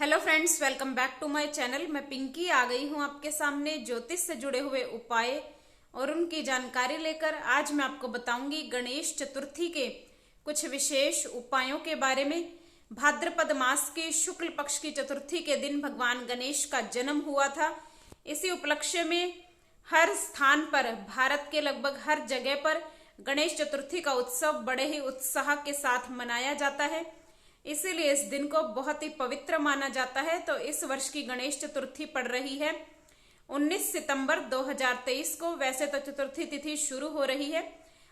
Hello friends, welcome back to my channel. मैं पिंकी आ गई हूं आपके सामने ज्योतिष से जुड़े हुए उपाय और उनकी जानकारी लेकर। आज मैं आपको बताऊंगी गणेश चतुर्थी के कुछ विशेष उपायों के बारे में। भाद्रपद मास के शुक्ल पक्ष की चतुर्थी के दिन भगवान गणेश का जन्म हुआ था। इसी उपलक्ष्य में हर स्थान पर, भारत के लगभग हर जगह पर गणेश चतुर्थी का उत्सव बड़े ही उत्साह के साथ मनाया जाता है। इसीलिए इस दिन को बहुत ही पवित्र माना जाता है। तो इस वर्ष की गणेश चतुर्थी पड़ रही है 19 सितंबर 2023 को। वैसे तो चतुर्थी तिथि शुरू हो रही है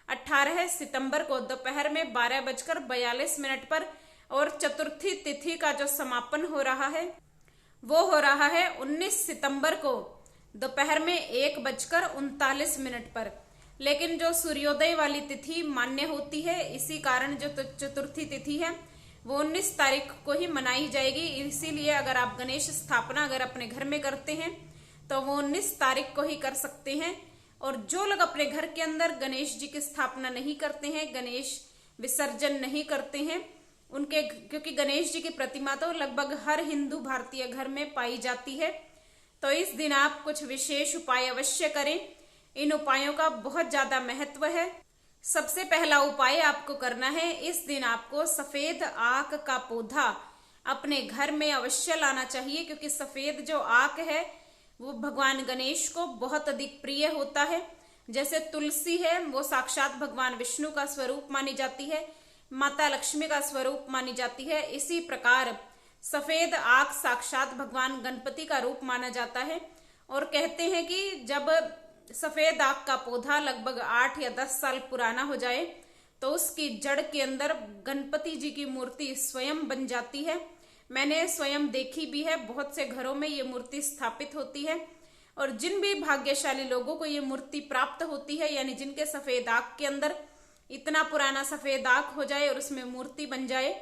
18 सितंबर को दोपहर में 12:42 पर, और चतुर्थी तिथि का जो समापन हो रहा है वो हो रहा है 19 सितंबर को दोपहर में 1:39 पर। लेकिन जो सूर्योदय वाली तिथि मान्य होती है, इसी कारण जो चतुर्थी तिथि है वो 19 तारीख को ही मनाई जाएगी। इसीलिए अगर आप गणेश स्थापना अगर अपने घर में करते हैं तो वो 19 तारीख को ही कर सकते हैं। और जो लोग अपने घर के अंदर गणेश जी की स्थापना नहीं करते हैं, गणेश विसर्जन नहीं करते हैं, उनके, क्योंकि गणेश जी की प्रतिमा तो लगभग हर हिंदू भारतीय घर में पाई जाती है, तो इस दिन आप कुछ विशेष उपाय अवश्य करें। इन उपायों का बहुत ज्यादा महत्व है। सबसे पहला उपाय आपको करना है, इस दिन आपको सफेद आक का पौधा अपने घर में अवश्य लाना चाहिए, क्योंकि सफेद जो आक है वो भगवान गणेश को बहुत अधिक प्रिय होता है। जैसे तुलसी है वो साक्षात भगवान विष्णु का स्वरूप मानी जाती है, माता लक्ष्मी का स्वरूप मानी जाती है, इसी प्रकार सफेद आक साक्षात भगवान गणपति का रूप माना जाता है। और कहते हैं कि जब सफेद आक का पौधा लगभग 8 या 10 साल पुराना हो जाए तो उसकी जड़ के अंदर गणपति जी की मूर्ति स्वयं बन जाती है। मैंने स्वयं देखी भी है, बहुत से घरों में ये मूर्ति स्थापित होती है। और जिन भी भाग्यशाली लोगों को ये मूर्ति प्राप्त होती है, यानी जिनके सफेद आक के अंदर इतना पुराना सफेद आक हो जाए और उसमें मूर्ति बन जाए,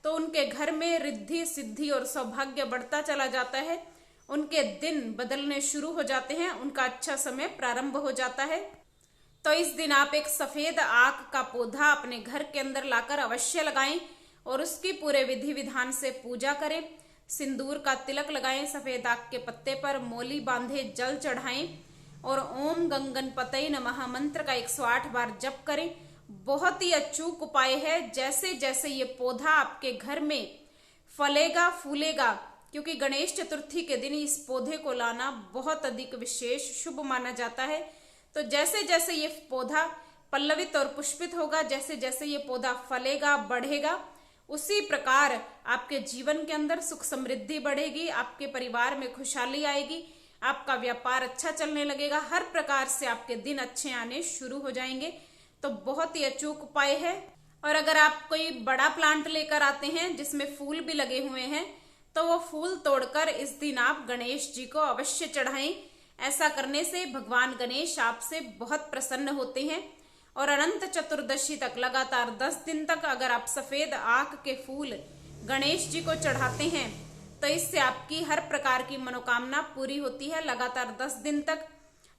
तो उनके घर में रिद्धि सिद्धि और सौभाग्य बढ़ता चला जाता है। उनके दिन बदलने शुरू हो जाते हैं, उनका अच्छा समय प्रारंभ हो जाता है। तो इस दिन आप एक सफेद आक का पौधा अपने घर के अंदर लाकर अवश्य लगाएं और उसकी पूरे विधि विधान से पूजा करें। सिंदूर का तिलक लगाएं, सफेद आक के पत्ते पर मोली बांधे जल चढ़ाएं और ओम गंगनपतये नमः मंत्र का 108 बार जप करें। बहुत ही अचूक उपाय है। जैसे जैसे ये पौधा आपके घर में फलेगा फूलेगा, क्योंकि गणेश चतुर्थी के दिन इस पौधे को लाना बहुत अधिक विशेष शुभ माना जाता है। तो जैसे जैसे ये पौधा पल्लवित और पुष्पित होगा, जैसे जैसे ये पौधा फलेगा बढ़ेगा, उसी प्रकार आपके जीवन के अंदर सुख समृद्धि बढ़ेगी, आपके परिवार में खुशहाली आएगी, आपका व्यापार अच्छा चलने लगेगा, हर प्रकार से आपके दिन अच्छे आने शुरू हो जाएंगे। तो बहुत ही अचूक उपाय है। और अगर आप कोई बड़ा प्लांट लेकर आते हैं जिसमें फूल भी लगे हुए हैं, तो वो फूल तोड़कर इस दिन आप गणेश जी को अवश्य चढ़ाएं। ऐसा करने से भगवान गणेश आपसे बहुत प्रसन्न होते हैं। और अनंत चतुर्दशी तक लगातार 10 दिन तक अगर आप सफेद आक के फूल गणेश जी को चढ़ाते हैं तो इससे आपकी हर प्रकार की मनोकामना पूरी होती है। लगातार 10 दिन तक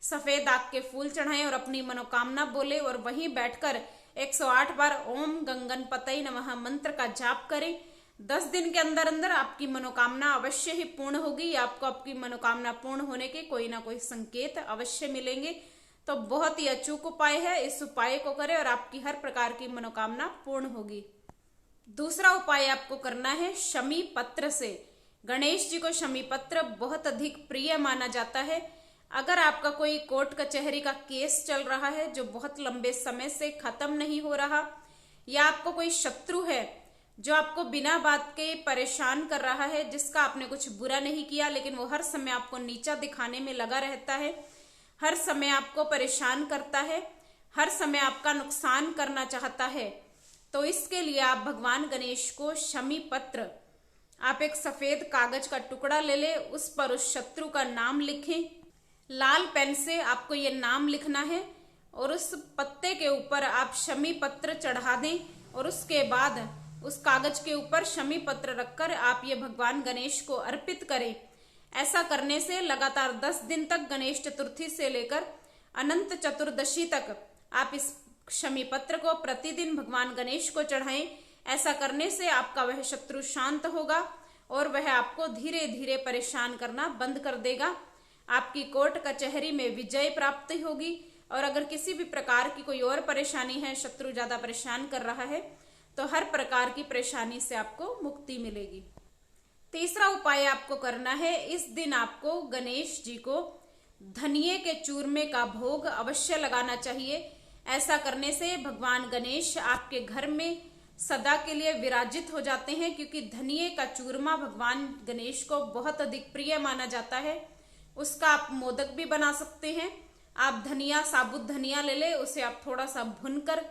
सफेद आक के फूल चढ़ाएं और अपनी मनोकामना बोले और वहीं बैठकर 108 बार ओम गंगनपतये नमः मंत्र का जाप करें। 10 दिन के अंदर अंदर आपकी मनोकामना अवश्य ही पूर्ण होगी। आपको आपकी मनोकामना पूर्ण होने के कोई ना कोई संकेत अवश्य मिलेंगे। तो बहुत ही अचूक उपाय है, इस उपाय को करें और आपकी हर प्रकार की मनोकामना पूर्ण होगी। दूसरा उपाय आपको करना है शमी पत्र से। गणेश जी को शमी पत्र बहुत अधिक प्रिय माना जाता है। अगर आपका कोई कोर्ट कचहरी का केस चल रहा है जो बहुत लंबे समय से खत्म नहीं हो रहा, या आपको कोई शत्रु है जो आपको बिना बात के परेशान कर रहा है, जिसका आपने कुछ बुरा नहीं किया लेकिन वो हर समय आपको नीचा दिखाने में लगा रहता है, हर समय आपको परेशान करता है, हर समय आपका नुकसान करना चाहता है, तो इसके लिए आप भगवान गणेश को शमी पत्र, आप एक सफेद कागज का टुकड़ा ले ले, उस पर उस शत्रु का नाम लिखें। लाल पेन से आपको ये नाम लिखना है और उस पत्ते के ऊपर आप शमी पत्र चढ़ा दें और उसके बाद उस कागज के ऊपर शमी पत्र रखकर आप ये भगवान गणेश को अर्पित करें। ऐसा करने से लगातार 10 दिन तक गणेश चतुर्थी से लेकर अनंत चतुर्दशी तक आप इस शमी पत्र को प्रतिदिन भगवान गणेश को चढ़ाएं। ऐसा करने से आपका वह शत्रु शांत होगा और वह आपको धीरे धीरे परेशान करना बंद कर देगा। आपकी कोर्ट कचहरी में विजय प्राप्ति होगी। और अगर किसी भी प्रकार की कोई और परेशानी है, शत्रु ज्यादा परेशान कर रहा है, तो हर प्रकार की परेशानी से आपको मुक्ति मिलेगी। तीसरा उपाय आपको करना है, इस दिन आपको गणेश जी को धनिये के चूरमे का भोग अवश्य लगाना चाहिए। ऐसा करने से भगवान गणेश आपके घर में सदा के लिए विराजित हो जाते हैं, क्योंकि धनिये का चूरमा भगवान गणेश को बहुत अधिक प्रिय माना जाता है। उसका आप मोदक भी बना सकते हैं। आप धनिया, साबुत धनिया ले ले, उसे आप थोड़ा सा भुनकर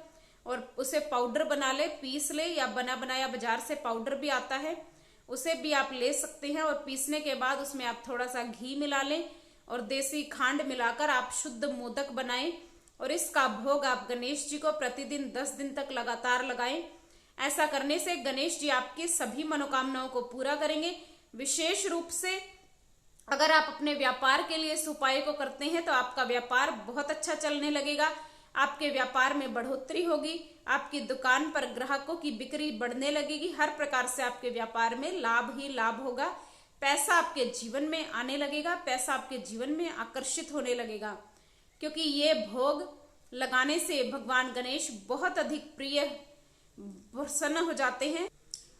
और उसे पाउडर बना ले, पीस ले, या बना बनाया बाजार से पाउडर भी आता है, उसे भी आप ले सकते हैं। और पीसने के बाद उसमें आप थोड़ा सा घी मिला लें और देसी खांड मिलाकर आप शुद्ध मोदक बनाएं। और इसका भोग आप गणेश जी को प्रतिदिन 10 दिन तक लगातार लगाएं। ऐसा करने से गणेश जी आपकी सभी मनोकामनाओं को पूरा करेंगे। विशेष रूप से अगर आप अपने व्यापार के लिए इस उपाय को करते हैं तो आपका व्यापार बहुत अच्छा चलने लगेगा। आपके व्यापार में बढ़ोतरी होगी। आपकी दुकान पर ग्राहकों की बिक्री बढ़ने लगेगी। हर प्रकार से आपके व्यापार में लाभ ही लाभ होगा। पैसा आपके जीवन में आने लगेगा। पैसा आपके जीवन में आकर्षित होने लगेगा, क्योंकि ये भोग लगाने से भगवान गणेश बहुत अधिक प्रिय प्रसन्न हो जाते हैं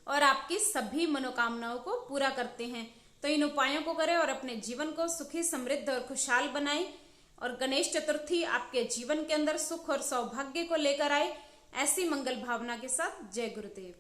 और आपकी सभी मनोकामनाओं को पूरा करते हैं। तो इन उपायों को करें और अपने जीवन को सुखी, समृद्ध और खुशहाल बनाएं। और गणेश चतुर्थी आपके जीवन के अंदर सुख और सौभाग्य को लेकर आए, ऐसी मंगल भावना के साथ। जय गुरुदेव।